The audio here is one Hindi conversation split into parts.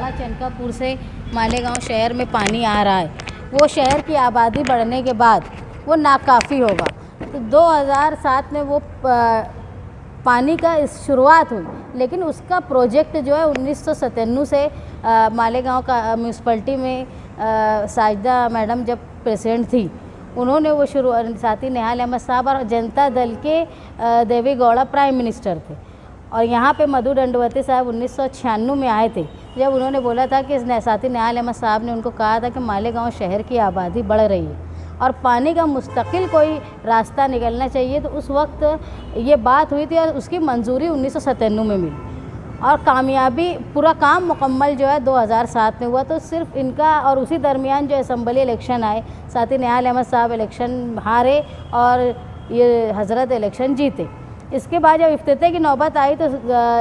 जहाँ चनकापुर से मालेगांव शहर में पानी आ रहा है, वो शहर की आबादी बढ़ने के बाद वो नाकाफ़ी होगा। तो 2007 में वो पानी का शुरुआत हुई, लेकिन उसका प्रोजेक्ट जो है 1997 से मालेगांव का म्यूनसिपलिटी में साजिदा मैडम जब प्रेसिडेंट थी, उन्होंने वो शुरू, साथी निहाल अहमद साहब और जनता दल के देवी गौड़ा प्राइम मिनिस्टर थे। और यहाँ पे मधु दंडवती साहब 1996 में आए थे, जब उन्होंने बोला था कि साथी निहाल अहमद साहब ने उनको कहा था कि मालेगांव शहर की आबादी बढ़ रही है और पानी का मुस्तकिल कोई रास्ता निकलना चाहिए। तो उस वक्त ये बात हुई थी और उसकी मंजूरी 1997 में मिली और कामयाबी, पूरा काम मुकम्मल जो है 2007 में हुआ। तो सिर्फ इनका, और उसी दरमियान जो असेंबली इलेक्शन आए, साथी निहाल अहमद साहब इलेक्शन हारे और ये हज़रत इलेक्शन जीते। इसके बाद जब इफ्तिताह की नौबत आई तो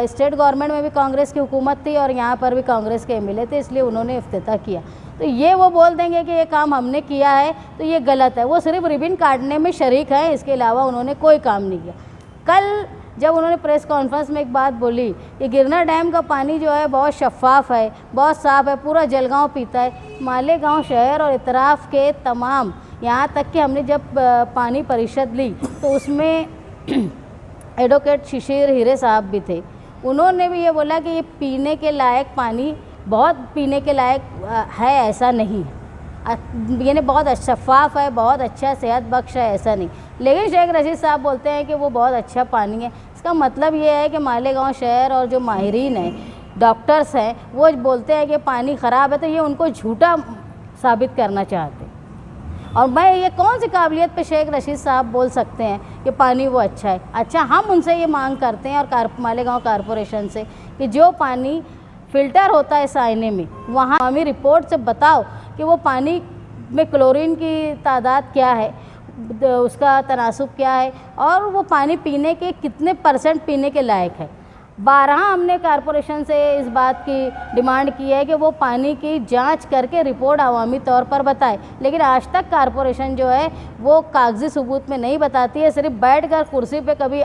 स्टेट गवर्नमेंट में भी कांग्रेस की हुकूमत थी और यहाँ पर भी कांग्रेस के एमएलए थे, इसलिए उन्होंने इफ्तिताह किया। तो ये वो बोल देंगे कि ये काम हमने किया है, तो ये गलत है। वो सिर्फ रिबन काटने में शरीक हैं, इसके अलावा उन्होंने कोई काम नहीं किया। कल जब उन्होंने प्रेस कॉन्फ्रेंस में एक बात बोली कि गिरना डैम का पानी जो है बहुत शफाफ है, बहुत साफ़ है, पूरा जलगांव पीता है। मालेगांव शहर और इतराफ़ के तमाम, यहाँ तक कि हमने जब पानी परिषद ली तो उसमें एडवोकेट शिशिर हीरे साहब भी थे, उन्होंने भी ये बोला कि ये पीने के लायक पानी, बहुत पीने के लायक है ऐसा नहीं है, यानी बहुत शफाफ है, बहुत अच्छा सेहत बख्श है ऐसा नहीं। लेकिन शेख रशीद साहब बोलते हैं कि वो बहुत अच्छा पानी है। इसका मतलब ये है कि मालेगांव शहर और जो माहिरीन हैं, डॉक्टर्स हैं, वो बोलते हैं कि पानी ख़राब है, तो ये उनको झूठा साबित करना चाहते हैं। और मैं ये कौन सी काबिलियत पे शेख रशीद साहब बोल सकते हैं कि पानी वो अच्छा है। अच्छा, हम उनसे ये मांग करते हैं और मालेगांव कारपोरेशन से कि जो पानी फ़िल्टर होता है साइने में, वहाँ हमें रिपोर्ट से बताओ कि वो पानी में क्लोरीन की तादाद क्या है, उसका तनासुब क्या है और वो पानी पीने के कितने % पीने के लायक है। 12 हमने कारपोरेशन से इस बात की डिमांड की है कि वो पानी की जांच करके रिपोर्ट अवामी तौर पर बताए, लेकिन आज तक कारपोरेशन जो है वो कागजी सबूत में नहीं बताती है। सिर्फ बैठकर कुर्सी पे कभी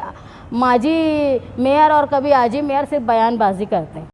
माजी मेयर और कभी आजी मेयर सिर्फ बयानबाजी करते हैं।